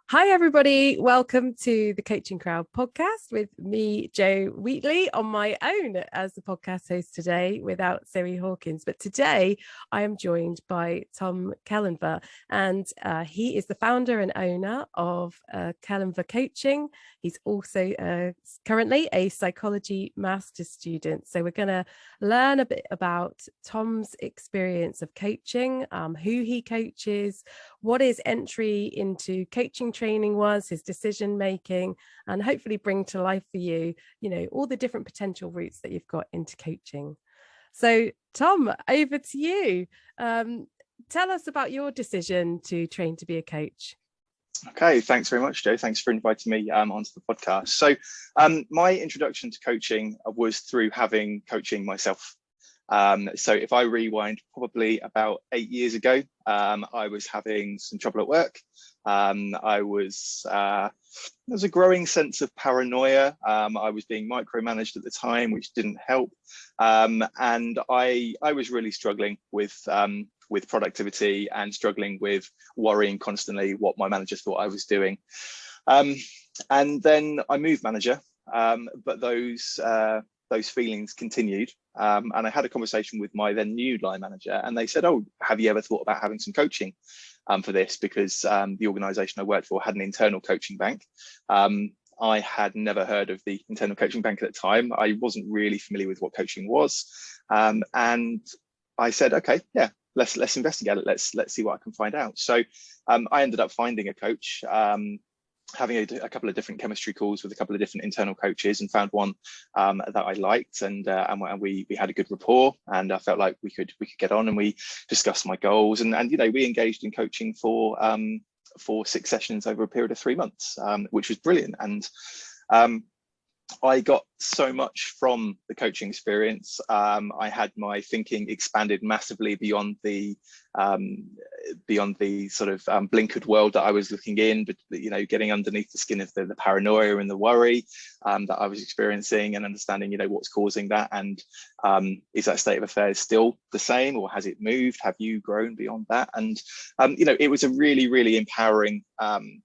Hi, everybody. Welcome to the Coaching Crowd podcast with me, Jo Wheatley, on my own as the podcast host today without Zoe Hawkins. But today I am joined by Tom Kellenver, and he is the founder and owner of Kellenver Coaching. He's also currently a psychology master's student. So we're going to learn a bit about Tom's experience of coaching, who he coaches, what his entry into coaching training was, his decision making, and hopefully bring to life for you, all the different potential routes that you've got into coaching. So, Tom, over to you. Tell us about your decision to train to be a coach. Okay, thanks very much, Jo. Thanks for inviting me onto the podcast. So my introduction to coaching was through having coaching myself. So if I rewind probably about 8 years ago, I was having some trouble at work. There was a growing sense of paranoia. I was being micromanaged at the time, which didn't help. And I was really struggling with productivity and struggling with worrying constantly what my manager thought I was doing. And then I moved manager, but those feelings continued. And I had a conversation with my then new line manager, and they said, "Oh, have you ever thought about having some coaching for this?" Because the organisation I worked for had an internal coaching bank. I had never heard of the internal coaching bank at the time. I wasn't really familiar with what coaching was, and I said, "Okay, yeah, let's investigate it. Let's see what I can find out." So I ended up finding a coach. Having a couple of different chemistry calls with a couple of different internal coaches, and found one that I liked, and we had a good rapport, and I felt like we could get on, and we discussed my goals, and we engaged in coaching for 6 sessions over a period of 3 months, which was brilliant. And I got so much from the coaching experience. I had my thinking expanded massively beyond the sort of blinkered world that I was looking in, but getting underneath the skin of the paranoia and the worry that I was experiencing, and understanding what's causing that, and is that state of affairs still the same, or has it moved? Have you grown beyond that? And it was a really empowering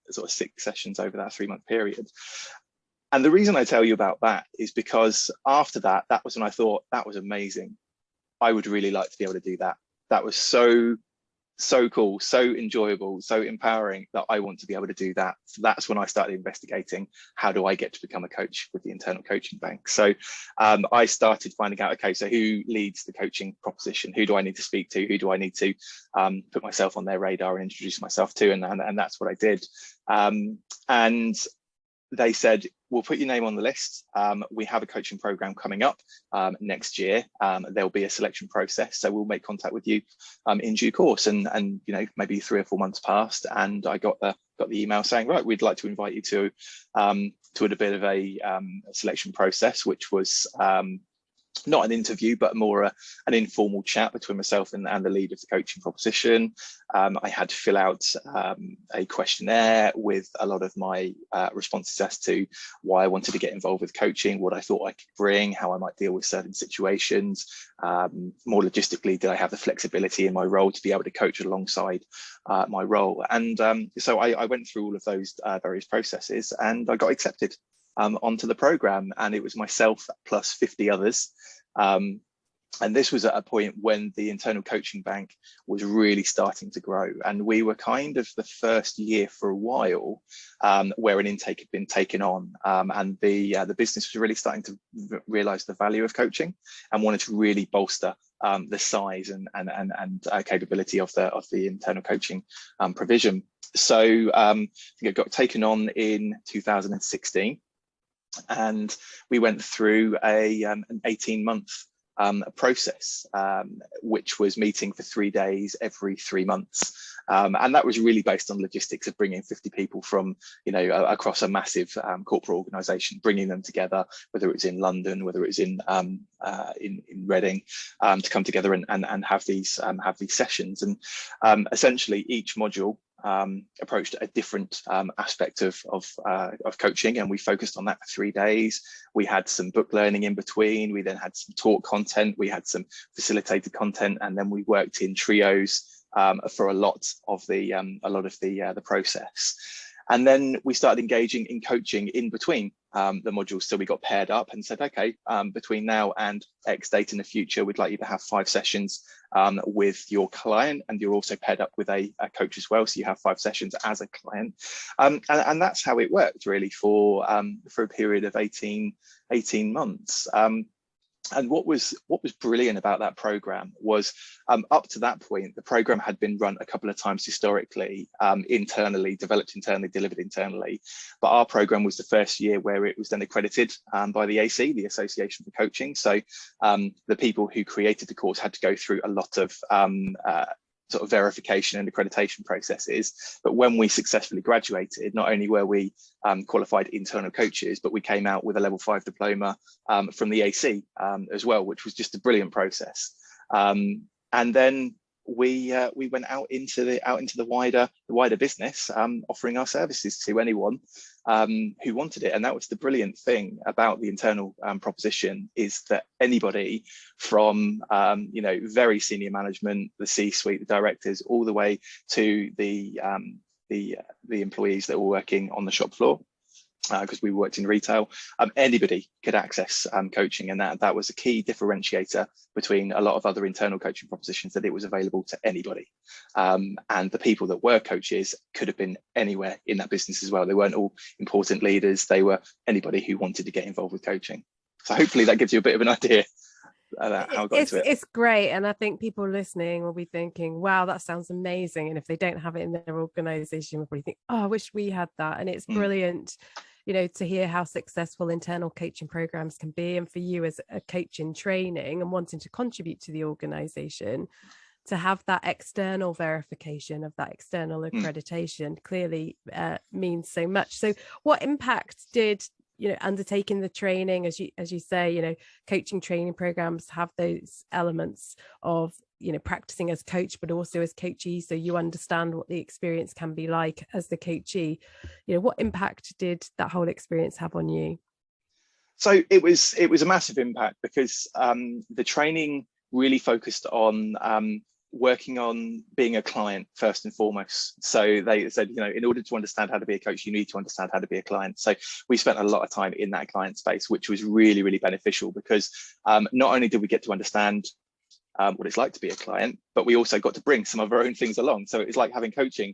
sort of 6 sessions over that 3-month period. And the reason I tell you about that is because after that was when I thought, that was amazing. I would really like to be able to do that. That was so cool, so enjoyable, so empowering, that I want to be able to do that. So that's when I started investigating, how do I get to become a coach with the internal coaching bank? So I started finding out, okay, so who leads the coaching proposition? Who do I need to speak to? Who do I need to put myself on their radar and introduce myself to? And that's what I did. And they said, "We'll put your name on the list. We have a coaching program coming up next year. There'll be a selection process, so we'll make contact with you in due course." And maybe 3 or 4 months passed, and I got the email saying, "Right, we'd like to invite you to a bit of a selection process," which was not an interview, but more an informal chat between myself and the lead of the coaching proposition. I had to fill out a questionnaire with a lot of my responses as to why I wanted to get involved with coaching, what I thought I could bring, how I might deal with certain situations. More logistically, did I have the flexibility in my role to be able to coach alongside my role? And so I went through all of those various processes, and I got accepted onto the program, and it was myself plus 50 others. And this was at a point when the internal coaching bank was really starting to grow, and we were kind of the first year for a while where an intake had been taken on, and the business was really starting to realize the value of coaching and wanted to really bolster the size and capability of the internal coaching provision. So I think it got taken on in 2016. And we went through an 18-month process, which was meeting for 3 days every 3 months. And that was really based on logistics of bringing 50 people from, across a massive corporate organisation, bringing them together, whether it was in London, whether it was in Reading, to come together and have these sessions. And essentially each module approached a different aspect of coaching, and we focused on that for 3 days. We had some book learning in between. We then had some talk content. We had some facilitated content, and then we worked in trios for a lot of the process. And then we started engaging in coaching in between the modules. So we got paired up and said, okay, between now and X date in the future, we'd like you to have 5 sessions with your client, and you're also paired up with a coach as well. So you have 5 sessions as a client. And that's how it worked really for a period of 18 months. And what was brilliant about that program was up to that point, the program had been run a couple of times historically, internally, developed internally, delivered internally. But our program was the first year where it was then accredited by the AC, the Association for Coaching. So the people who created the course had to go through a lot of sort of verification and accreditation processes. But when we successfully graduated, not only were we qualified internal coaches, but we came out with a level 5 diploma from the AC as well, which was just a brilliant process. And then we went out into the wider business, offering our services to anyone who wanted it. And that was the brilliant thing about the internal proposition, is that anybody from very senior management, the C-suite, the directors, all the way to the employees that were working on the shop floor, because we worked in retail, anybody could access coaching, and that was a key differentiator between a lot of other internal coaching propositions, that it was available to anybody. And the people that were coaches could have been anywhere in that business as well. They weren't all important leaders, they were anybody who wanted to get involved with coaching. So hopefully that gives you a bit of an idea about how I got into it. It's great, and I think people listening will be thinking, wow, that sounds amazing. And if they don't have it in their organization, will probably think, oh, I wish we had that. And it's brilliant, to hear how successful internal coaching programs can be. And for you as a coach in training and wanting to contribute to the organization, to have that external verification of that external accreditation clearly means so much. So what impact did undertaking the training, as you say, coaching training programs have those elements of practicing as coach, but also as coachee, so you understand what the experience can be like as the coachee. What impact did that whole experience have on you? So it was a massive impact, because the training really focused on working on being a client first and foremost. So they said, in order to understand how to be a coach, you need to understand how to be a client. So we spent a lot of time in that client space, which was really, really beneficial, because not only did we get to understand what it's like to be a client, but we also got to bring some of our own things along. So it was like having coaching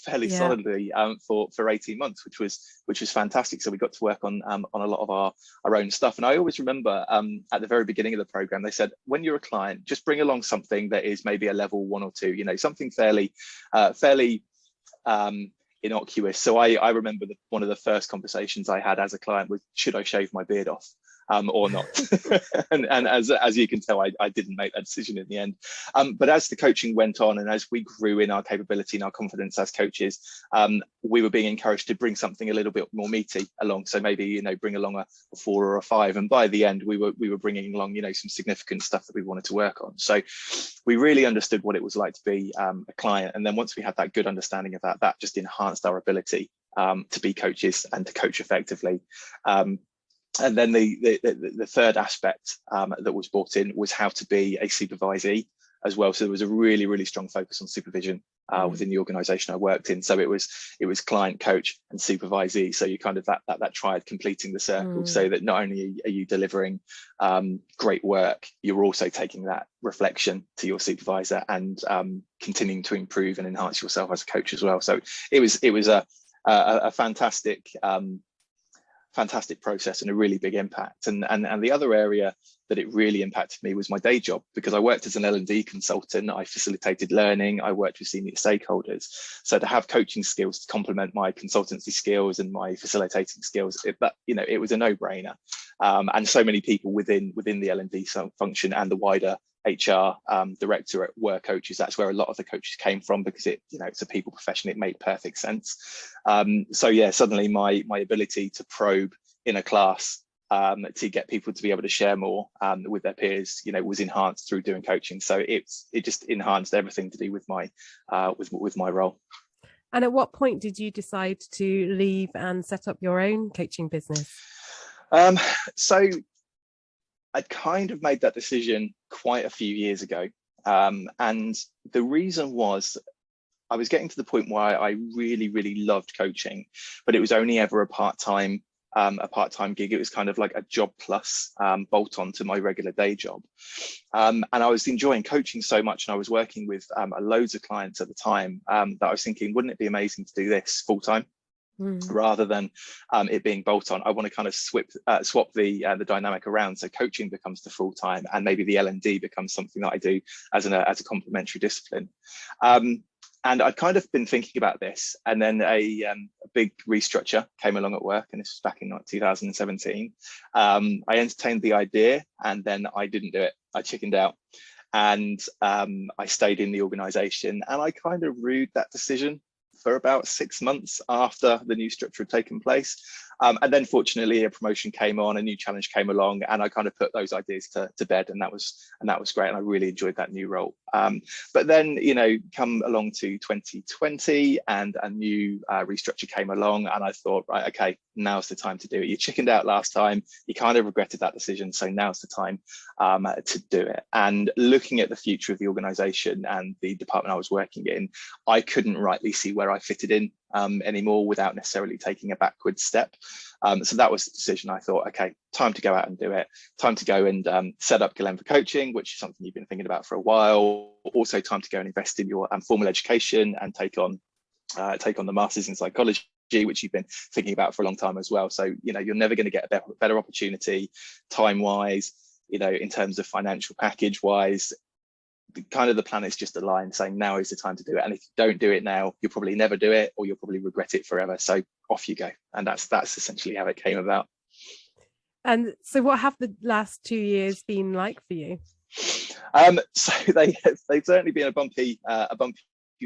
fairly solidly for 18 months, which was fantastic. So we got to work on a lot of our own stuff. And I always remember at the very beginning of the program, they said, when you're a client, just bring along something that is maybe a level 1 or 2, something fairly innocuous. So I remember one of the first conversations I had as a client was, should I shave my beard off or not? and as you can tell, I didn't make that decision in the end. But as the coaching went on, and as we grew in our capability and our confidence as coaches, we were being encouraged to bring something a little bit more meaty along. So maybe bring along a 4 or a 5. And by the end, we were bringing along some significant stuff that we wanted to work on. So we really understood what it was like to be a client. And then once we had that good understanding of that just enhanced our ability to be coaches and to coach effectively. And then the third aspect that was brought in was how to be a supervisee as well. So there was a really, really strong focus on supervision within the organisation I worked in. So it was client, coach, and supervisee. So you kind of that triad completing the circle, so that not only are you delivering great work, you're also taking that reflection to your supervisor and continuing to improve and enhance yourself as a coach as well. So it was a fantastic process and a really big impact. And the other area that it really impacted me was my day job, because I worked as an L&D consultant. I facilitated learning, I worked with senior stakeholders. So to have coaching skills to complement my consultancy skills and my facilitating skills, it was a no-brainer. And so many people within the L&D function and the wider HR directorate were coaches. That's where a lot of the coaches came from, because it's a people profession. It made perfect sense. So yeah, suddenly my ability to probe in a class to get people to be able to share more with their peers, was enhanced through doing coaching. So it just enhanced everything to do with my with my role. And at what point did you decide to leave and set up your own coaching business? So I'd kind of made that decision quite a few years ago. And the reason was, I was getting to the point where I really, really loved coaching, but it was only ever a part-time gig. It was kind of like a job plus bolt on to my regular day job. And I was enjoying coaching so much, and I was working with loads of clients at the time that I was thinking, wouldn't it be amazing to do this full time? Rather than it being bolt on. I want to kind of swap the dynamic around, so coaching becomes the full time, and maybe the L&D becomes something that I do as a complementary discipline. And I'd kind of been thinking about this, and then a big restructure came along at work, and this was back in 2017. I entertained the idea, and then I didn't do it. I chickened out, and I stayed in the organisation, and I kind of rued that decision for about 6 months after the new structure had taken place. And then fortunately a promotion came on, a new challenge came along, and I kind of put those ideas to bed, and that was great, and I really enjoyed that new role. But then, come along to 2020, and a new restructure came along, and I thought, right, okay, now's the time to do it. You chickened out last time, you kind of regretted that decision, so now's the time to do it. And looking at the future of the organisation and the department I was working in, I couldn't rightly see where I fitted in anymore without necessarily taking a backward step. So that was the decision. I thought, okay, time to go out and do it. Time to go and set up Glen for Coaching, which is something you've been thinking about for a while. Also time to go and invest in your formal education and take on the Masters in Psychology, which you've been thinking about for a long time as well. So, you're never going to get a better opportunity time-wise, in terms of financial package-wise. The plan is just aligned, saying now is the time to do it, and if you don't do it now, you'll probably never do it, or you'll probably regret it forever. So off you go. And that's essentially how it came about. And so what have the last 2 years been like for you? So they've certainly been a bumpy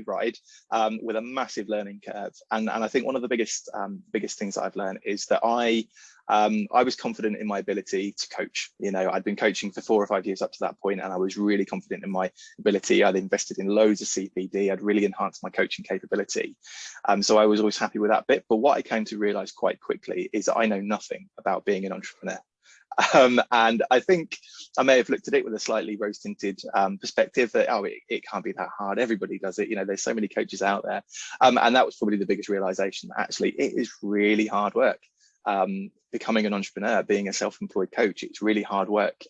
ride, with a massive learning curve, and I think one of the biggest things that I've learned is that I was confident in my ability to coach. I'd been coaching for 4 or 5 years up to that point, and I was really confident in my ability. I'd invested in loads of CPD. I'd really enhanced my coaching capability, so I was always happy with that bit. But what I came to realize quite quickly is that I know nothing about being an entrepreneur. And I think I may have looked at it with a slightly rose-tinted perspective that, it can't be that hard. Everybody does it. There's so many coaches out there. And that was probably the biggest realization, that actually it is really hard work. Becoming an entrepreneur, being a self-employed coach, it's really hard work.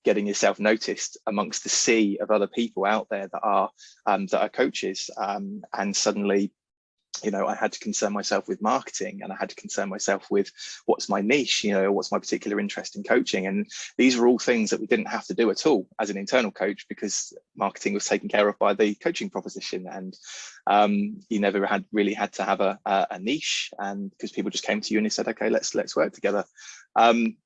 Getting yourself noticed amongst the sea of other people out there that are coaches. And suddenly, I had to concern myself with marketing, and I had to concern myself with what's my niche, what's my particular interest in coaching. And these are all things that we didn't have to do at all as an internal coach, because marketing was taken care of by the coaching proposition. And you never really had to have a niche, and because people just came to you and they said, okay, let's work together. And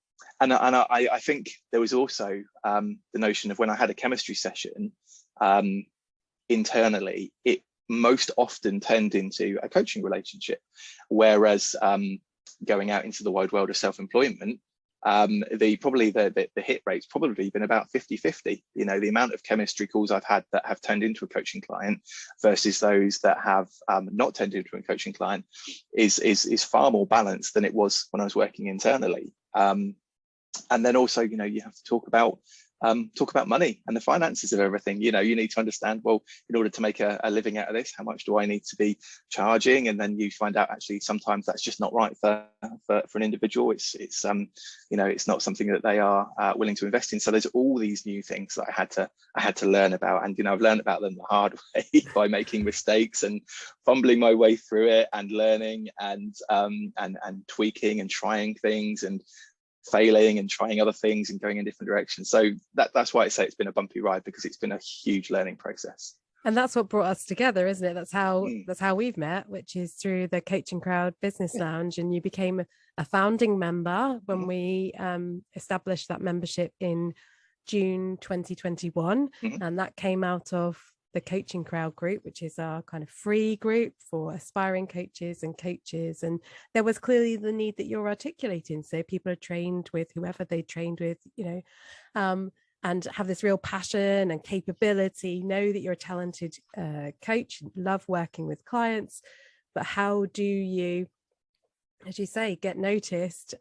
I think there was also the notion of, when I had a chemistry session internally, it most often turned into a coaching relationship, whereas going out into the wide world of self-employment, the hit rate's probably been about 50-50. The amount of chemistry calls I've had that have turned into a coaching client versus those that have not turned into a coaching client is far more balanced than it was when I was working internally. And then also, you have to talk about money and the finances of everything. You need to understand, well, in order to make a living out of this, how much do I need to be charging? And then you find out, actually, sometimes that's just not right for an individual. It's not something that they are willing to invest in. So there's all these new things that I had to learn about, and I've learned about them the hard way by making mistakes and fumbling my way through it, and learning and tweaking and trying things and failing and trying other things and going in different directions. So that's why I say it's been a bumpy ride, because it's been a huge learning process. And that's what brought us together, isn't it? That's how we've met, which is through the Coaching Crowd Business Lounge. And you became a founding member when we established that membership in June 2021. And that came out of the Coaching Crowd group, which is our kind of free group for aspiring coaches and coaches. And there was clearly the need that you're articulating. So people are trained with whoever they trained with, and have this real passion and capability, know that you're a talented coach, love working with clients. But how do you, as you say, get noticed,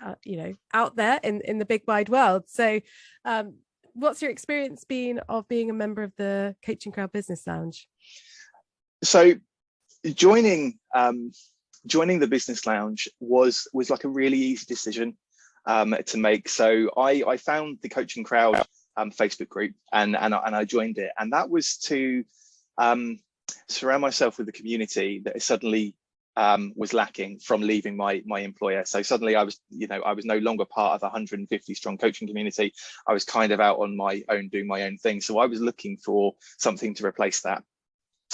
out there in the big wide world? So what's your experience been of being a member of the Coaching Crowd Business Lounge? So joining joining the Business Lounge was like a really easy decision to make. So I found the Coaching Crowd Facebook group, and I joined it, and that was to surround myself with a community that suddenly was lacking from leaving my employer. So suddenly I was no longer part of a 150 strong coaching community. I was kind of out on my own doing my own thing. So I was looking for something to replace that.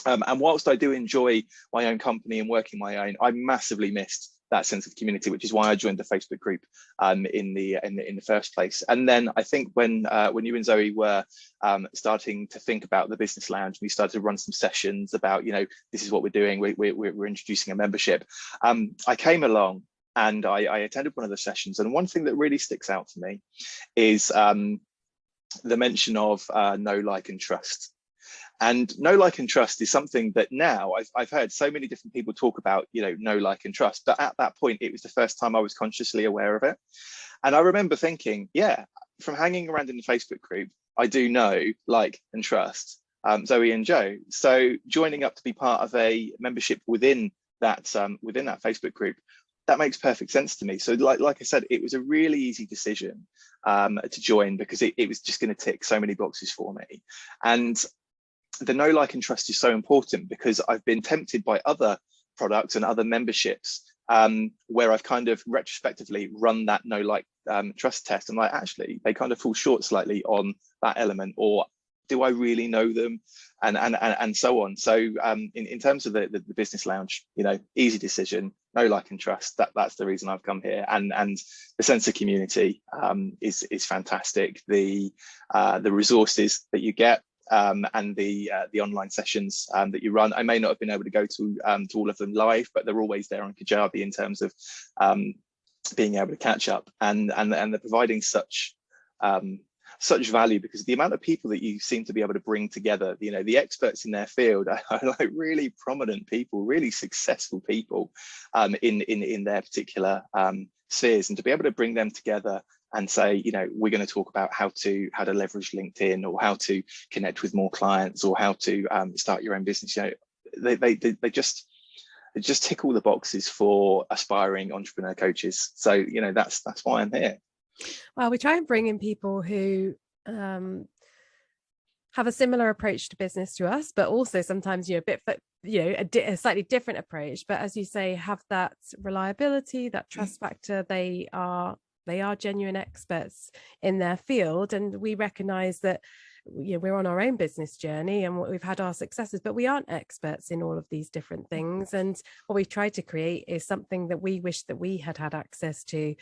And whilst I do enjoy my own company and working my own, I massively missed that sense of community, which is why I joined the Facebook group in the first place. And then I think when you and Zoe were starting to think about the Business Lounge, we started to run some sessions about, this is what we're doing. We're introducing a membership. I came along and I attended one of the sessions, and one thing that really sticks out to me is the mention of know, like, and trust. And know, like, and trust is something that now I've heard so many different people talk about, know, like, and trust. But at that point, it was the first time I was consciously aware of it. And I remember thinking, yeah, from hanging around in the Facebook group, I do know, like, and trust Zoe and Jo. So joining up to be part of a membership within that Facebook group, that makes perfect sense to me. So like I said, it was a really easy decision to join, because it was just going to tick so many boxes for me. And the know, like, and trust is so important, because I've been tempted by other products and other memberships where I've kind of retrospectively run that know, like, trust test, and actually they kind of fall short slightly on that element, or do I really know them, and so on. So in terms of the Business Lounge, easy decision, know, like, and trust. That's the reason I've come here, and the sense of community is fantastic. The resources that you get. And the online sessions that you run. I may not have been able to go to all of them live, but they're always there on Kajabi in terms of being able to catch up, and they're providing such value, because the amount of people that you seem to be able to bring together, the experts in their field are like really prominent people, really successful people in their particular spheres, and to be able to bring them together and say, we're going to talk about how to leverage LinkedIn, or how to connect with more clients, or how to start your own business. They just tick all the boxes for aspiring entrepreneur coaches. So that's why I'm here. Well, we try and bring in people who have a similar approach to business to us, but also sometimes a slightly different approach. But as you say, have that reliability, that trust factor. They are genuine experts in their field, and we recognize that we're on our own business journey and we've had our successes, but we aren't experts in all of these different things. And what we've tried to create is something that we wish that we had access to,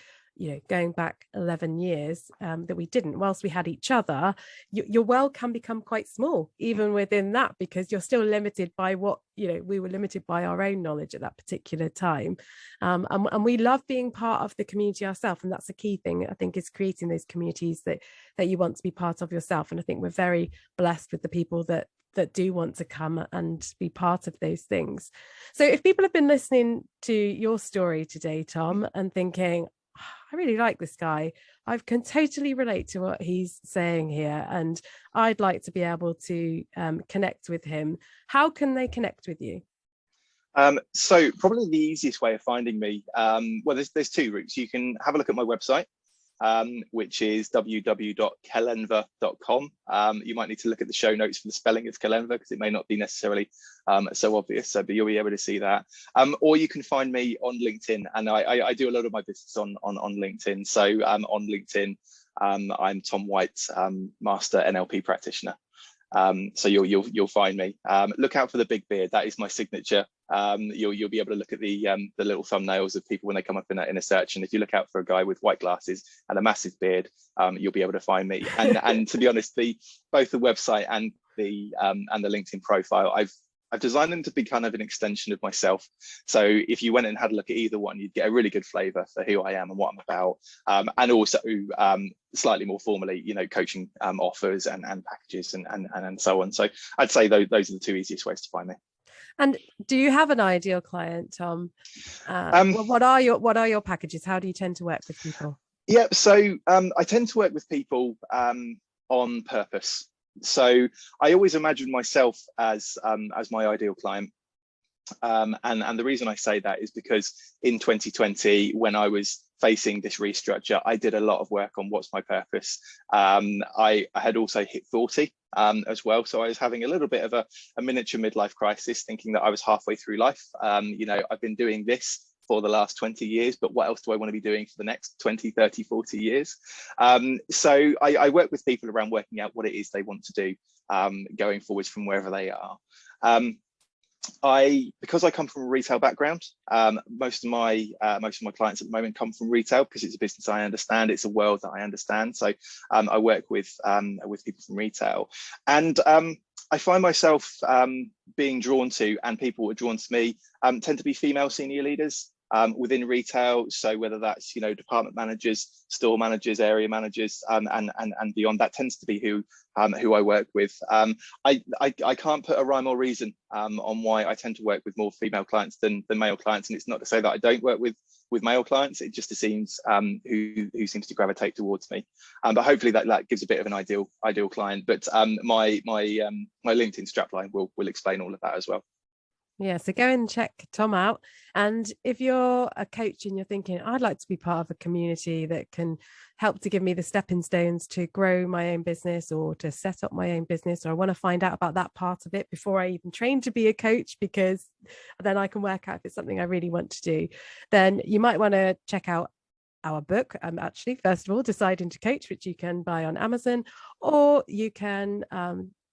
going back 11 years, that we didn't. Whilst we had each other, your world can become quite small even within that, because you're still limited by what we were limited by our own knowledge at that particular time, and we love being part of the community ourselves. And that's a key thing, I think, is creating those communities that you want to be part of yourself. And I think we're very blessed with the people that do want to come and be part of those things. So if people have been listening to your story today, Tom, and thinking, I really like this guy, I can totally relate to what he's saying here, and I'd like to be able to connect with him, how can they connect with you? So probably the easiest way of finding me, well, there's two routes. You can have a look at my website, which is www.kelenva.com. You might need to look at the show notes for the spelling of Kelenva, because it may not be necessarily so obvious, but you'll be able to see that. Or you can find me on LinkedIn, and I do a lot of my business on LinkedIn. So on LinkedIn, I'm Tom White, Master NLP Practitioner. So you'll find me. Look out for the big beard. That is my signature. You'll be able to look at the little thumbnails of people when they come up in a search. And if you look out for a guy with white glasses and a massive beard, you'll be able to find me. And to be honest, both the website and the LinkedIn profile, I've designed them to be kind of an extension of myself. So if you went and had a look at either one, you'd get a really good flavour for who I am and what I'm about, and also slightly more formally, coaching offers and packages and so on. So I'd say those are the two easiest ways to find me. And do you have an ideal client, Tom? What are your packages? How do you tend to work with people? Yeah, so I tend to work with people on purpose. So I always imagined myself as my ideal client. And the reason I say that is because in 2020, when I was facing this restructure, I did a lot of work on what's my purpose. I had also hit 40 as well. So I was having a little bit of a miniature midlife crisis, thinking that I was halfway through life. I've been doing this for the last 20 years, but what else do I want to be doing for the next 20, 30, 40 years? So I work with people around working out what it is they want to do going forwards from wherever they are. Because I come from a retail background, most of my clients at the moment come from retail because it's a business I understand, it's a world that I understand. So I work with people from retail, and I find myself being drawn to, and people are drawn to me, tend to be female senior leaders within retail. So whether that's department managers, store managers, area managers, and beyond, that tends to be who I work with. I can't put a rhyme or reason on why I tend to work with more female clients than male clients, and it's not to say that I don't work with male clients. It just seems who seems to gravitate towards me. But hopefully that gives a bit of an ideal client. But my LinkedIn strapline will explain all of that as well. Yeah, so go and check Tom out. And if you're a coach and you're thinking, I'd like to be part of a community that can help to give me the stepping stones to grow my own business or to set up my own business, or I want to find out about that part of it before I even train to be a coach, because then I can work out if it's something I really want to do, then you might want to check out our book, actually, first of all, Deciding to Coach, which you can buy on Amazon, or you can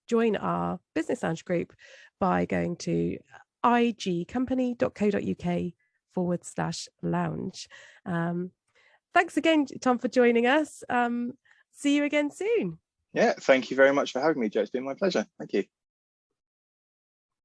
join our Business Lounge group by going to igcompany.co.uk/lounge. Thanks again, Tom, for joining us. See you again soon. Yeah, thank you very much for having me, Jo. It's been my pleasure. Thank you.